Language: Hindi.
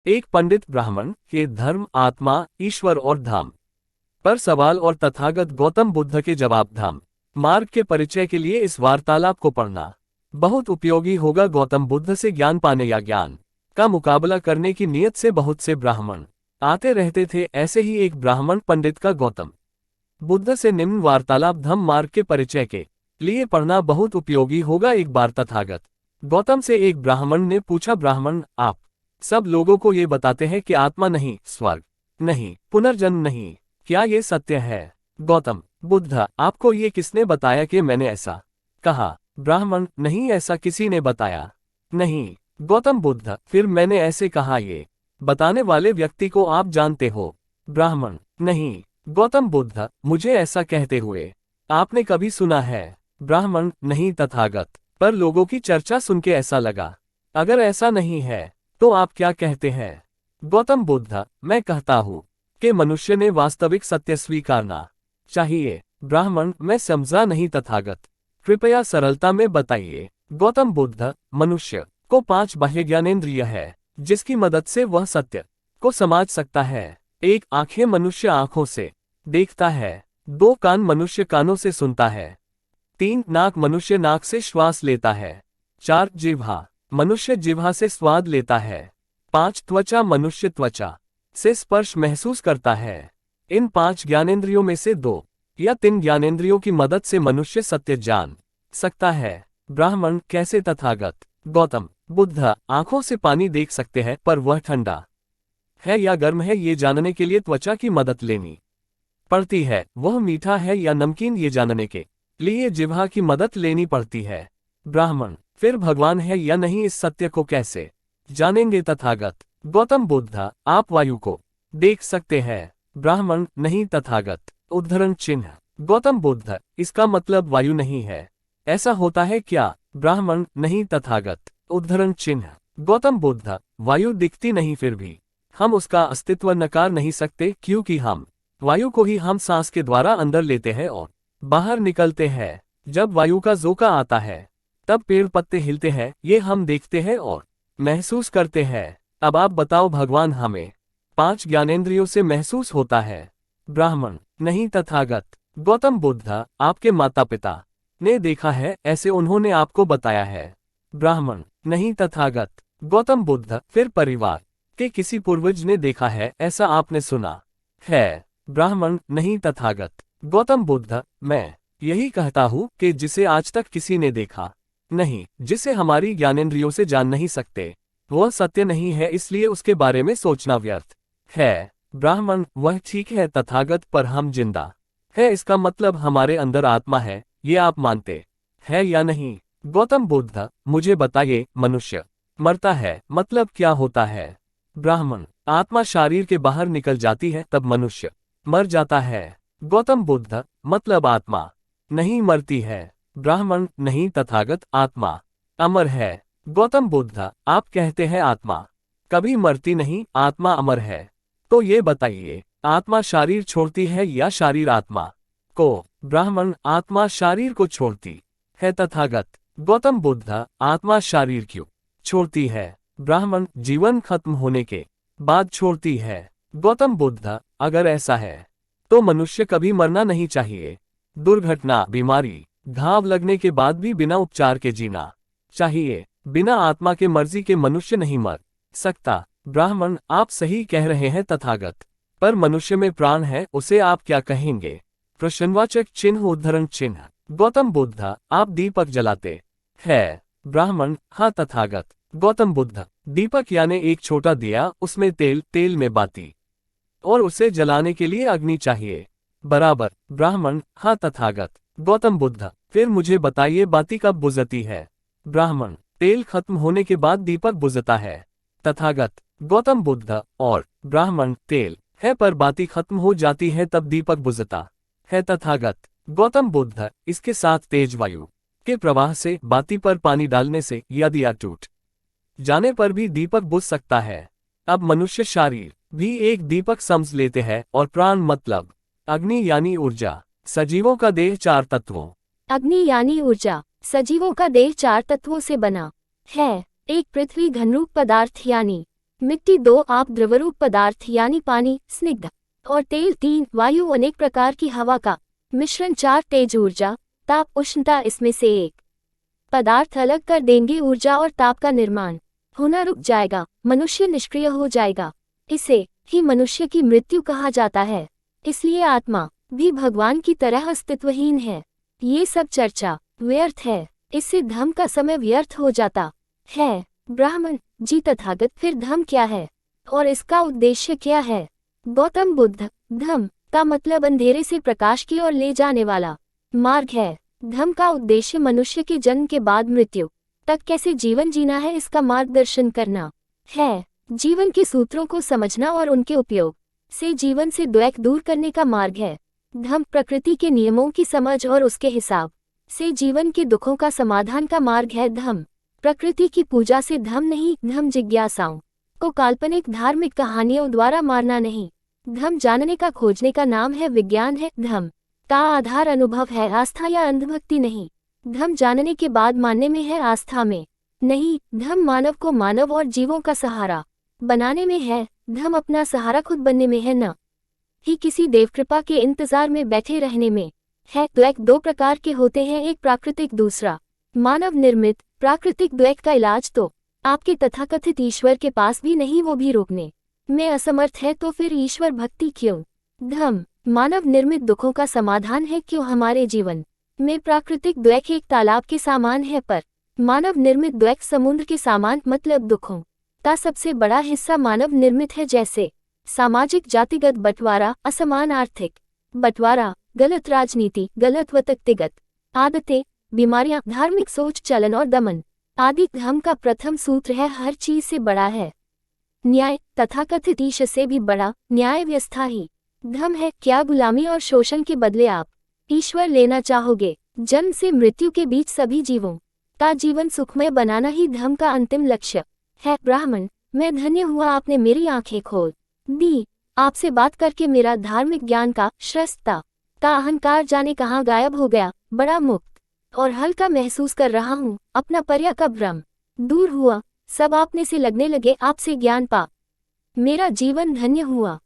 एक पंडित ब्राह्मण के धर्म, आत्मा, ईश्वर और धाम पर सवाल और तथागत गौतम बुद्ध के जवाब। धाम मार्ग के परिचय के लिए इस वार्तालाप को पढ़ना बहुत उपयोगी होगा। गौतम बुद्ध से ज्ञान पाने या ज्ञान का मुकाबला करने की नीयत से बहुत से ब्राह्मण आते रहते थे। ऐसे ही एक ब्राह्मण पंडित का गौतम बुद्ध से निम्न वार्तालाप धम्म मार्ग के परिचय के लिए पढ़ना बहुत उपयोगी होगा। एक बार तथागत गौतम से एक ब्राह्मण ने पूछा, ब्राह्मण, आप सब लोगों को ये बताते हैं कि आत्मा नहीं, स्वर्ग नहीं, पुनर्जन्म नहीं, क्या ये सत्य है? गौतम बुद्ध, आपको ये किसने बताया कि मैंने ऐसा कहा? ब्राह्मण, नहीं, ऐसा किसी ने बताया नहीं। गौतम बुद्ध, फिर मैंने ऐसे कहा, ये बताने वाले व्यक्ति को आप जानते हो? ब्राह्मण, नहीं। गौतम बुद्ध, मुझे ऐसा कहते हुए आपने कभी सुना है? ब्राह्मण, नहीं तथागत, पर लोगों की चर्चा सुन के ऐसा लगा। अगर ऐसा नहीं है तो आप क्या कहते हैं? गौतम बुद्ध, मैं कहता हूँ कि मनुष्य ने वास्तविक सत्य स्वीकारना चाहिए। ब्राह्मण, मैं समझा नहीं तथागत, कृपया सरलता में बताइए। गौतम बुद्ध, मनुष्य को 5 बाह्य ज्ञानेंद्रिय है जिसकी मदद से वह सत्य को समझ सकता है। 1 आंखें, मनुष्य आंखों से देखता है। 2 कान, मनुष्य कानों से सुनता है। 3 नाक, मनुष्य नाक से श्वास लेता है। 4 जिह्वा, मनुष्य जिह्वा से स्वाद लेता है। 5 त्वचा, मनुष्य त्वचा से स्पर्श महसूस करता है। इन 5 ज्ञानेंद्रियों में से 2 या 3 ज्ञानेंद्रियों की मदद से मनुष्य सत्य जान सकता है। ब्राह्मण, कैसे तथागत? गौतम बुद्ध, आंखों से पानी देख सकते हैं, पर वह ठंडा है या गर्म है ये जानने के लिए त्वचा की मदद लेनी पड़ती है। वह मीठा है या नमकीन ये जानने के लिए जिह्वा की मदद लेनी पड़ती है। ब्राह्मण, फिर भगवान है या नहीं, इस सत्य को कैसे जानेंगे तथागत? गौतम बुद्ध, आप वायु को देख सकते हैं। ब्राह्मण, नहीं तथागत। उद्धरण चिन्ह। गौतम बुद्ध, इसका मतलब वायु नहीं है, ऐसा होता है क्या? ब्राह्मण, नहीं तथागत। उद्धरण चिन्ह। गौतम बुद्ध, वायु दिखती नहीं, फिर भी हम उसका अस्तित्व नकार नहीं सकते, क्योंकि हम वायु को ही हम सांस के द्वारा अंदर लेते हैं और बाहर निकलते हैं। जब वायु का झोंका आता है तब पेड़ पत्ते हिलते हैं, ये हम देखते हैं और महसूस करते हैं। अब आप बताओ, भगवान हमें 5 ज्ञानेंद्रियों से महसूस होता है? ब्राह्मण, नहीं तथागत। गौतम बुद्ध, आपके माता पिता ने देखा है, ऐसे उन्होंने आपको बताया है? ब्राह्मण, नहीं तथागत। गौतम बुद्ध, फिर परिवार के किसी पूर्वज ने देखा है, ऐसा आपने सुना है? ब्राह्मण, नहीं तथागत। गौतम बुद्ध, मैं यही कहता हूँ कि जिसे आज तक किसी ने देखा नहीं, जिसे हमारी ज्ञानेंद्रियों से जान नहीं सकते, वह सत्य नहीं है, इसलिए उसके बारे में सोचना व्यर्थ है। ब्राह्मण, वह ठीक है तथागत, पर हम जिंदा है, इसका मतलब हमारे अंदर आत्मा है, ये आप मानते हैं या नहीं? गौतम बुद्ध, मुझे बताइए, मनुष्य मरता है मतलब क्या होता है? ब्राह्मण, आत्मा शरीर के बाहर निकल जाती है तब मनुष्य मर जाता है। गौतम बुद्ध, मतलब आत्मा नहीं मरती है? ब्राह्मण, नहीं तथागत, आत्मा अमर है। गौतम बुद्ध, आप कहते हैं आत्मा कभी मरती नहीं, आत्मा अमर है, तो ये बताइए, आत्मा शरीर छोड़ती है या शरीर आत्मा को? ब्राह्मण, आत्मा शरीर को छोड़ती है तथागत। गौतम बुद्ध, आत्मा शरीर क्यों छोड़ती है? ब्राह्मण, जीवन खत्म होने के बाद छोड़ती है। गौतम बुद्ध, अगर ऐसा है तो मनुष्य कभी मरना नहीं चाहिए। दुर्घटना, बीमारी, घाव लगने के बाद भी बिना उपचार के जीना चाहिए। बिना आत्मा के मर्जी के मनुष्य नहीं मर सकता। ब्राह्मण, आप सही कह रहे हैं तथागत, पर मनुष्य में प्राण है, उसे आप क्या कहेंगे? प्रश्नवाचक चिन्ह, उद्धरण चिन्ह। गौतम बुद्ध, आप दीपक जलाते हैं? ब्राह्मण, हाँ तथागत। गौतम बुद्ध, दीपक यानी एक छोटा दिया, उसमें तेल में बाती, और उसे जलाने के लिए अग्नि चाहिए, बराबर। ब्राह्मण, हाँ तथागत। गौतम बुद्ध, फिर मुझे बताइए, बाती कब बुझती है? ब्राह्मण, तेल खत्म होने के बाद दीपक बुझता है तथागत। गौतम बुद्ध, और ब्राह्मण, तेल है पर बाती खत्म हो जाती है तब दीपक बुझता है तथागत। गौतम बुद्ध, इसके साथ तेज वायु के प्रवाह से, बाती पर पानी डालने से या दिया टूट जाने पर भी दीपक बुझ सकता है। अब मनुष्य शरीर भी एक दीपक समझ लेते हैं, और प्राण मतलब अग्नि यानी ऊर्जा। सजीवों का देह 4 तत्वों, अग्नि यानी ऊर्जा, सजीवों का देह 4 तत्वों से बना है। एक पृथ्वी घनरूप पदार्थ यानी मिट्टी 2, आप द्रवरूप पदार्थ यानी पानी, स्निग्ध और तेल 3, वायु अनेक प्रकार की हवा का मिश्रण 4, तेज ऊर्जा, ताप, उष्णता इसमें से एक पदार्थ अलग कर देंगे, ऊर्जा और ताप का निर्माण होना रुक जाएगा, मनुष्य निष्क्रिय हो जाएगा। इसे ही मनुष्य की मृत्यु कहा जाता है। इसलिए आत्मा भी भगवान की तरह अस्तित्वहीन है। ये सब चर्चा व्यर्थ है, इससे धम्म का समय व्यर्थ हो जाता है। ब्राह्मण जी तथागत, फिर धम्म क्या है और इसका उद्देश्य क्या है? गौतम बुद्ध, धम्म का मतलब अंधेरे से प्रकाश की ओर ले जाने वाला मार्ग है। धम्म का उद्देश्य मनुष्य के जन्म के बाद मृत्यु तक कैसे जीवन जीना है इसका मार्गदर्शन करना है। जीवन के सूत्रों को समझना और उनके उपयोग से जीवन से द्वैत दूर करने का मार्ग है। धम्म प्रकृति के नियमों की समझ और उसके हिसाब से जीवन के दुखों का समाधान का मार्ग है। धम्म प्रकृति की पूजा से धम्म नहीं, धम्म जिज्ञासाओं को काल्पनिक धार्मिक कहानियों द्वारा मारना नहीं। धम्म जानने का खोजने का नाम है, विज्ञान है। धम्म का आधार अनुभव है, आस्था या अंधभक्ति नहीं। धम्म जानने के बाद मानने में है, आस्था में नहीं। धम्म मानव को मानव और जीवों का सहारा बनाने में है। धम्म अपना सहारा खुद बनने में है, न ही किसी देवकृपा के इंतजार में बैठे रहने में है। द्वैत 2 प्रकार के होते हैं, एक प्राकृतिक, दूसरा मानव निर्मित। प्राकृतिक द्वैत का इलाज तो आपके तथाकथित ईश्वर के पास भी नहीं, वो भी रोकने में असमर्थ है, तो फिर ईश्वर भक्ति क्यों? धम्म मानव निर्मित दुखों का समाधान है। क्यों? हमारे जीवन में प्राकृतिक द्वैत एक तालाब के समान है, पर मानव निर्मित द्वैत समुद्र के समान, मतलब दुखों का सबसे बड़ा हिस्सा मानव निर्मित है, जैसे सामाजिक जातिगत बंटवारा, असमान आर्थिक बंटवारा, गलत राजनीति, गलत व्यक्तिगत आदतें, बीमारियां, धार्मिक सोच, चलन और दमन आदि। धम्म का प्रथम सूत्र है, हर चीज से बड़ा है न्याय, तथाकथित ईश से भी बड़ा न्याय व्यवस्था ही धम्म है। क्या गुलामी और शोषण के बदले आप ईश्वर लेना चाहोगे? जन्म से मृत्यु के बीच सभी जीवों का जीवन सुखमय बनाना ही धम्म का अंतिम लक्ष्य है। ब्राह्मण, मैं धन्य हुआ, आपने मेरी आंखें खोल दी। आपसे बात करके मेरा धार्मिक ज्ञान का, श्रेष्ठता का अहंकार जाने कहाँ गायब हो गया। बड़ा मुक्त और हल्का महसूस कर रहा हूँ, अपना पर्या का भ्रम दूर हुआ, सब आपने से लगने लगे, आपसे ज्ञान पा मेरा जीवन धन्य हुआ।